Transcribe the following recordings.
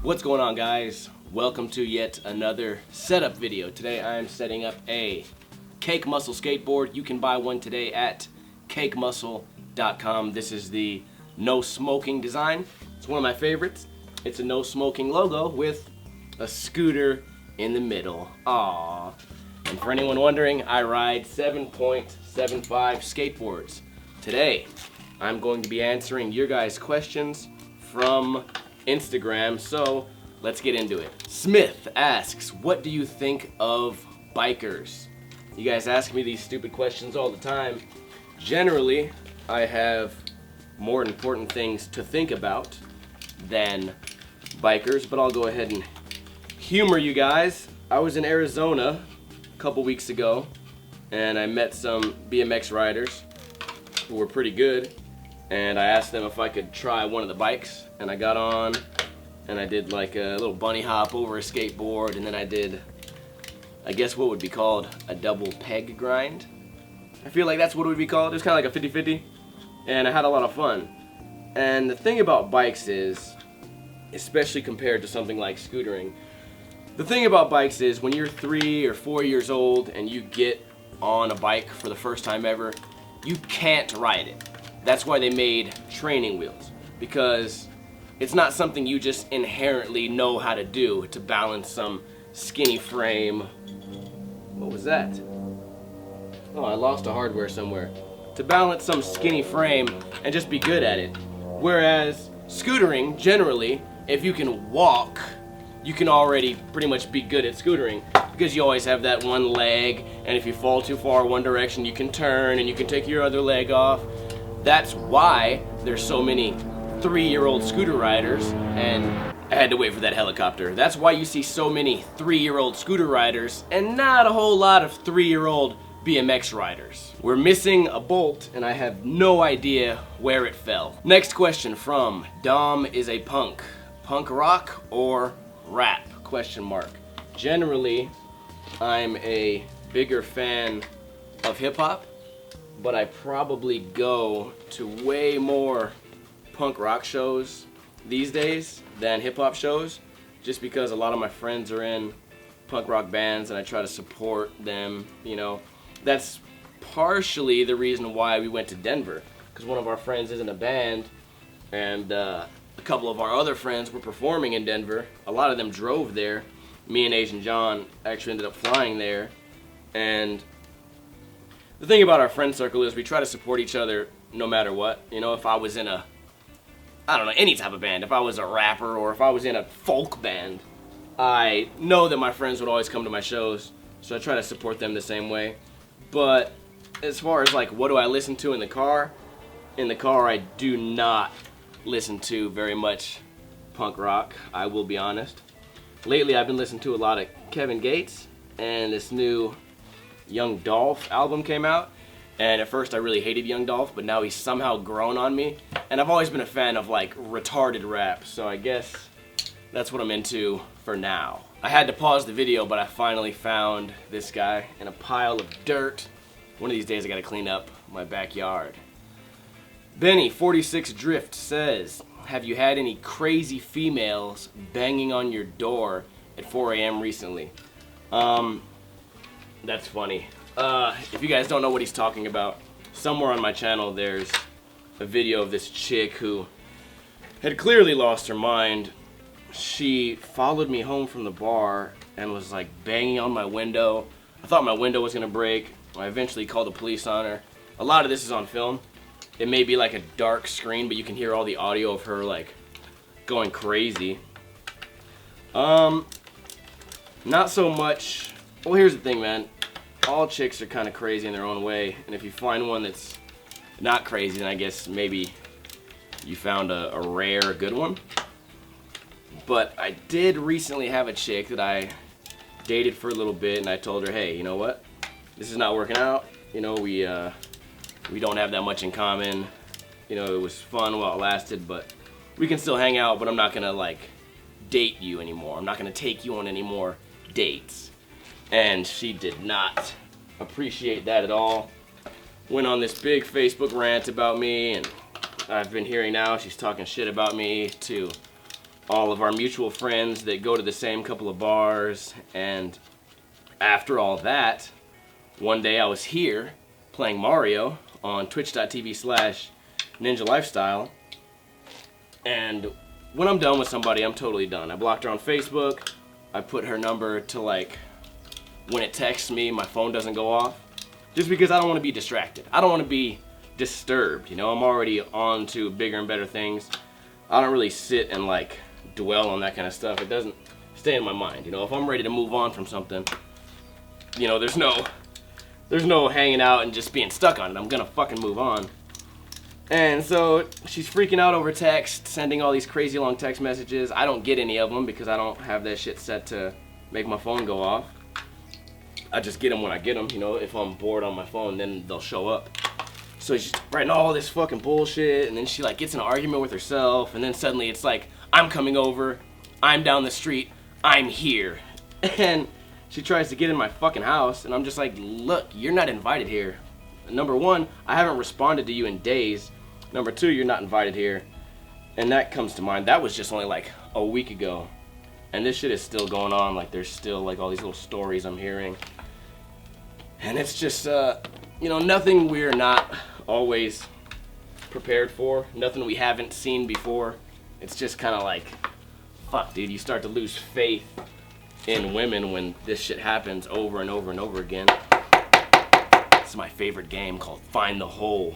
What's going on, guys? Welcome to yet another setup video. Today I am setting up a Cake Muscle skateboard. You can buy one today at cakemuscle.com. This is the no smoking design. It's one of my favorites. It's a no smoking logo with a scooter in the middle. Aww. And for anyone wondering, I ride 7.75 skateboards. Today I'm going to be answering your guys' questions from Instagram, so let's get into it. Smith asks, what do you think of bikers? You guys ask me these stupid questions all the time. Generally, I have more important things to think about than bikers, but I'll go ahead and humor you guys. I was in Arizona a couple weeks ago, and I met some BMX riders who were pretty good, and I asked them if I could try one of the bikes, and I got on and I did like a little bunny hop over a skateboard, and then I did, I guess what would be called a double peg grind. I feel like that's what it would be called. It was kind of like a 50-50, and I had a lot of fun. And the thing about bikes is, especially compared to something like scootering, the thing about bikes is when you're 3 or 4 years old and you get on a bike for the first time ever, you can't ride it. That's why they made training wheels, because it's not something you just inherently know how to do, to balance some skinny frame. What was that? Oh, I lost a hardware somewhere. To balance some skinny frame and just be good at it. Whereas scootering, generally, if you can walk, you can already pretty much be good at scootering, because you always have that one leg, and if you fall too far one direction, you can turn and you can take your other leg off. That's why there's so many 3-year-old scooter riders, and I had to wait for that helicopter. That's why you see so many 3-year-old scooter riders and not a whole lot of 3-year-old BMX riders. We're missing a bolt, and I have no idea where it fell. Next question from Dom is a punk. Punk rock or rap? Question mark. Generally, I'm a bigger fan of hip hop, but I probably go to way more punk rock shows these days than hip hop shows, just because a lot of my friends are in punk rock bands and I try to support them, you know. That's partially the reason why we went to Denver, because one of our friends is in a band, and a couple of our other friends were performing in Denver. A lot of them drove there. Me and Asian John actually ended up flying there, and the thing about our friend circle is we try to support each other no matter what. You know, if I was in a, I don't know, any type of band, if I was a rapper or if I was in a folk band, I know that my friends would always come to my shows, so I try to support them the same way. But as far as like what do I listen to in the car I do not listen to very much punk rock, I will be honest. Lately I've been listening to a lot of Kevin Gates, and this new Young Dolph album came out, and at first I really hated Young Dolph, but now he's somehow grown on me, and I've always been a fan of like retarded rap, so I guess that's what I'm into for now. I had to pause the video, but I finally found this guy in a pile of dirt. One of these days I gotta clean up my backyard. Benny46 Drift says, have you had any crazy females banging on your door at 4 a.m. recently? That's funny. If you guys don't know what he's talking about, somewhere on my channel there's a video of this chick who had clearly lost her mind. She followed me home from the bar and was like banging on my window. I thought my window was gonna break. I eventually called the police on her. A lot of this is on film. It may be like a dark screen, but you can hear all the audio of her like going crazy. Not so much. Well, here's the thing, man. All chicks are kind of crazy in their own way, and if you find one that's not crazy, then I guess maybe you found a rare good one. But I did recently have a chick that I dated for a little bit, and I told her, hey, you know what? This is not working out. You know, we don't have that much in common. You know, it was fun while it lasted, but we can still hang out, but I'm not gonna like date you anymore. I'm not gonna take you on any more dates. And she did not appreciate that at all. Went on this big Facebook rant about me, and I've been hearing now she's talking shit about me to all of our mutual friends that go to the same couple of bars. And after all that, one day I was here playing Mario on twitch.tv/NinjaLifestyle. And when I'm done with somebody, I'm totally done. I blocked her on Facebook. I put her number to, like, when it texts me, my phone doesn't go off. Just because I don't want to be distracted. I don't want to be disturbed, you know? I'm already on to bigger and better things. I don't really sit and, like, dwell on that kind of stuff. It doesn't stay in my mind, you know? If I'm ready to move on from something, you know, there's no hanging out and just being stuck on it. I'm gonna fucking move on. And so she's freaking out over text, sending all these crazy long text messages. I don't get any of them because I don't have that shit set to make my phone go off. I just get them when I get them, you know. If I'm bored on my phone, then they'll show up. So she's writing all this fucking bullshit, and then she, like, gets in an argument with herself, and then suddenly it's like, I'm coming over, I'm down the street, I'm here. And she tries to get in my fucking house, and I'm just like, look, you're not invited here. Number one, I haven't responded to you in days. Number two, you're not invited here. And that comes to mind. That was just only like a week ago. And this shit is still going on. Like, there's still, like, all these little stories I'm hearing. And it's just, you know, nothing we're not always prepared for. Nothing we haven't seen before. It's just kind of like, fuck, dude, you start to lose faith in women when this shit happens over and over and over again. It's my favorite game called Find the Hole.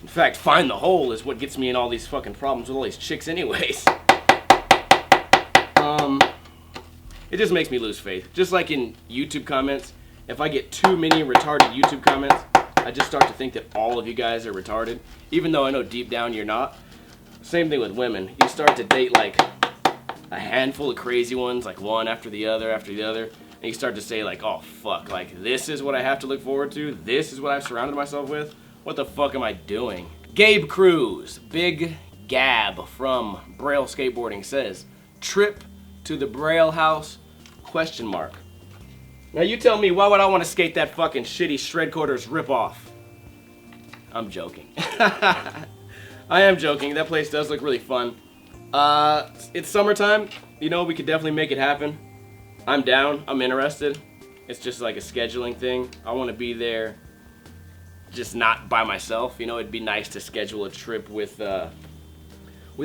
In fact, Find the Hole is what gets me in all these fucking problems with all these chicks anyways. It just makes me lose faith. Just like in YouTube comments, if I get too many retarded YouTube comments, I just start to think that all of you guys are retarded, even though I know deep down you're not. Same thing with women. You start to date like a handful of crazy ones, like one after the other, and you start to say like, oh fuck, like this is what I have to look forward to, this is what I've surrounded myself with, what the fuck am I doing? Gabe Cruz, Big Gab from Braille Skateboarding says, trip to the Braille house, ? Now you tell me, why would I want to skate that fucking shitty Shred Quarters ripoff? I'm joking. I am joking, that place does look really fun. It's summertime, you know, we could definitely make it happen. I'm down, I'm interested. It's just like a scheduling thing. I want to be there, just not by myself. You know, it'd be nice to schedule a trip with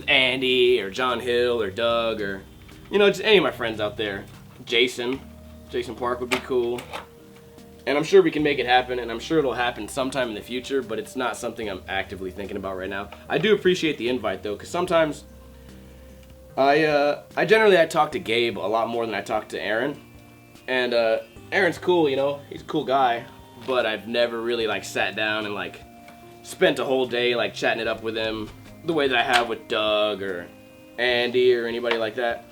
Andy or John Hill or Doug or, you know, just any of my friends out there. Jason Park would be cool. And I'm sure we can make it happen, and I'm sure it'll happen sometime in the future, but it's not something I'm actively thinking about right now. I do appreciate the invite though, because sometimes I generally talk to Gabe a lot more than I talk to Aaron. And Aaron's cool, you know, he's a cool guy, but I've never really like sat down and like spent a whole day like chatting it up with him the way that I have with Doug or Andy or anybody like that.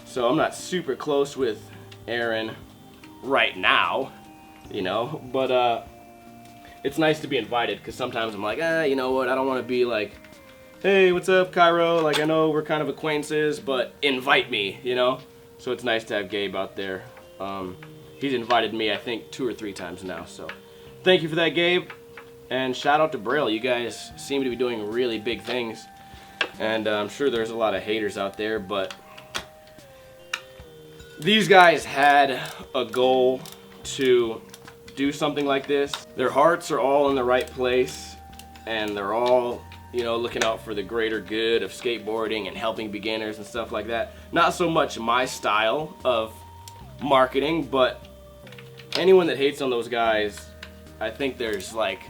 So I'm not super close with Aaron right now, you know, but it's nice to be invited, because sometimes I'm like, you know what, I don't want to be like, hey, what's up, Cairo? Like, I know we're kind of acquaintances, but invite me, you know? So it's nice to have Gabe out there. He's invited me, I think, 2 or 3 times now, so thank you for that, Gabe. And shout out to Braille. You guys seem to be doing really big things, and I'm sure there's a lot of haters out there, but these guys had a goal to do something like this. Their hearts are all in the right place, and they're all, you know, looking out for the greater good of skateboarding and helping beginners and stuff like that. Not so much my style of marketing, but anyone that hates on those guys, I think there's like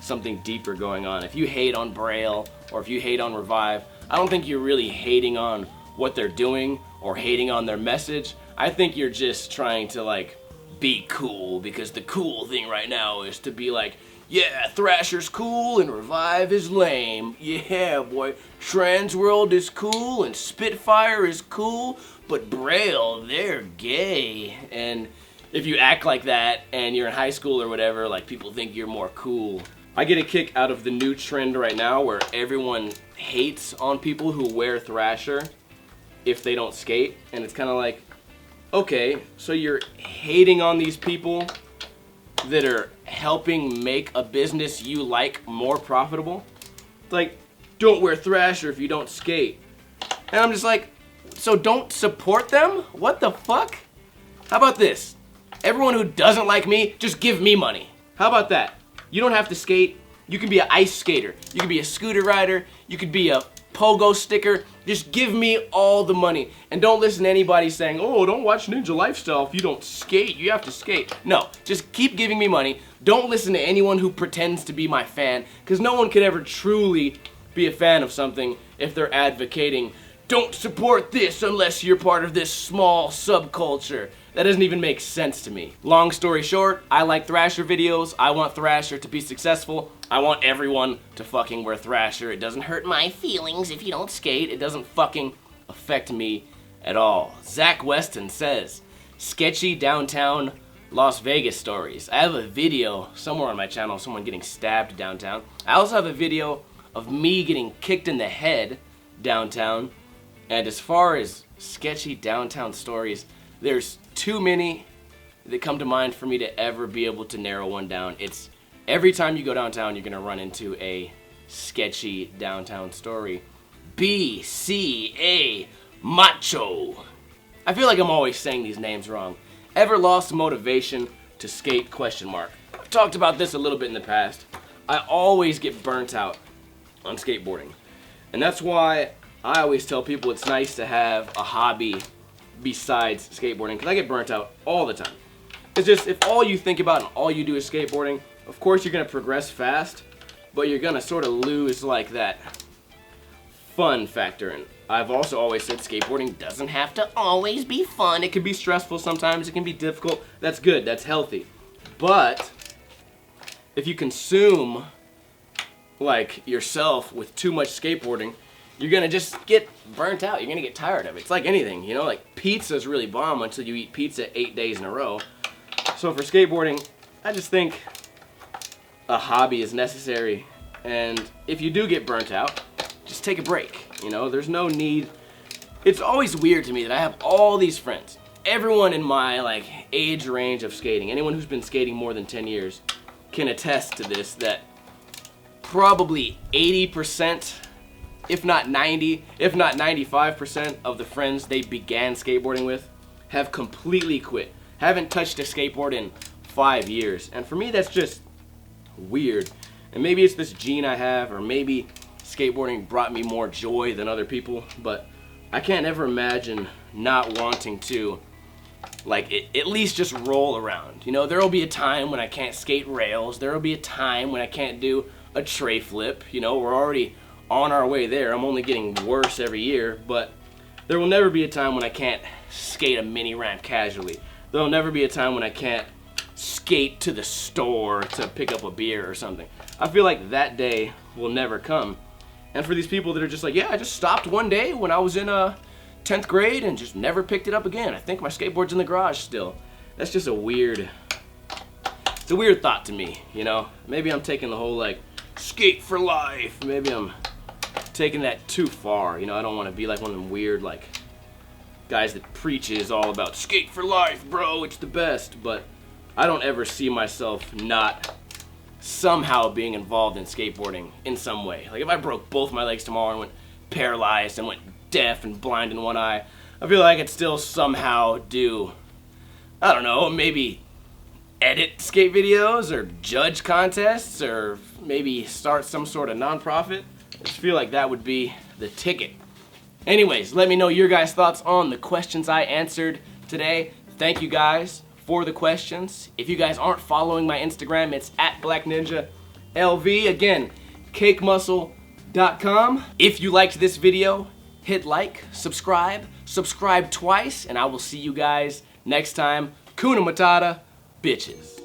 something deeper going on. If you hate on Braille or if you hate on Revive, I don't think you're really hating on what they're doing or hating on their message. I think you're just trying to like be cool, because the cool thing right now is to be like, yeah, Thrasher's cool and Revive is lame. Yeah, boy, Transworld is cool and Spitfire is cool, but Braille, they're gay. And if you act like that and you're in high school or whatever, like, people think you're more cool. I get a kick out of the new trend right now where everyone hates on people who wear Thrasher if they don't skate, and it's kind of like, okay, so you're hating on these people that are helping make a business you like more profitable? Like, don't wear Thrasher if you don't skate. And I'm just like, so don't support them? What the fuck? How about this? Everyone who doesn't like me, just give me money. How about that? You don't have to skate. You can be an ice skater. You can be a scooter rider. You could be a pogo sticker. Just give me all the money. And don't listen to anybody saying, oh, don't watch NinjaLifestyle if you don't skate. You have to skate. No, just keep giving me money. Don't listen to anyone who pretends to be my fan, because no one could ever truly be a fan of something if they're advocating, don't support this unless you're part of this small subculture. That doesn't even make sense to me. Long story short, I like Thrasher videos. I want Thrasher to be successful. I want everyone to fucking wear Thrasher. It doesn't hurt my feelings if you don't skate. It doesn't fucking affect me at all. Zach Weston says, sketchy downtown Las Vegas stories. I have a video somewhere on my channel of someone getting stabbed downtown. I also have a video of me getting kicked in the head downtown. And as far as sketchy downtown stories, there's too many that come to mind for me to ever be able to narrow one down. It's every time you go downtown, you're gonna run into a sketchy downtown story. B.C.A. Macho. I feel like I'm always saying these names wrong. Ever lost motivation to skate? ? I've talked about this a little bit in the past. I always get burnt out on skateboarding. And that's why I always tell people it's nice to have a hobby besides skateboarding, because I get burnt out all the time. It's just, if all you think about and all you do is skateboarding, of course you're going to progress fast, but you're going to sort of lose like that fun factor. And I've also always said skateboarding doesn't have to always be fun. It can be stressful sometimes, it can be difficult. That's good, that's healthy. But if you consume like yourself with too much skateboarding, you're gonna just get burnt out. You're gonna get tired of it. It's like anything, you know, like pizza's really bomb until you eat pizza 8 days in a row. So for skateboarding, I just think a hobby is necessary. And if you do get burnt out, just take a break. You know, there's no need. It's always weird to me that I have all these friends. Everyone in my like age range of skating, anyone who's been skating more than 10 years can attest to this, that probably 80%, if not 90, if not 95% of the friends they began skateboarding with have completely quit. Haven't touched a skateboard in 5 years. And for me, that's just weird. And maybe it's this gene I have, or maybe skateboarding brought me more joy than other people, but I can't ever imagine not wanting to, like, at least just roll around. You know, there will be a time when I can't skate rails. There will be a time when I can't do a tray flip. You know, we're already on our way there. I'm only getting worse every year, but there will never be a time when I can't skate a mini ramp casually. There will never be a time when I can't skate to the store to pick up a beer or something. I feel like that day will never come. And for these people that are just like, yeah, I just stopped one day when I was in 10th grade and just never picked it up again. I think my skateboard's in the garage still. That's just a weird, it's a weird thought to me, you know? Maybe I'm taking the whole like, skate for life. Maybe I'm taking that too far, you know? I don't want to be like one of them weird like guys that preaches all about skate for life, bro, it's the best. But I don't ever see myself not somehow being involved in skateboarding in some way. Like if I broke both my legs tomorrow and went paralyzed and went deaf and blind in one eye, I feel like I could still somehow do, I don't know, maybe edit skate videos or judge contests or maybe start some sort of nonprofit. I just feel like that would be the ticket. Anyways, let me know your guys' thoughts on the questions I answered today. Thank you guys for the questions. If you guys aren't following my Instagram, it's @BlackNinjaLV. Again, cakemuscle.com. If you liked this video, hit like, subscribe twice, and I will see you guys next time. Kuna Matata, bitches.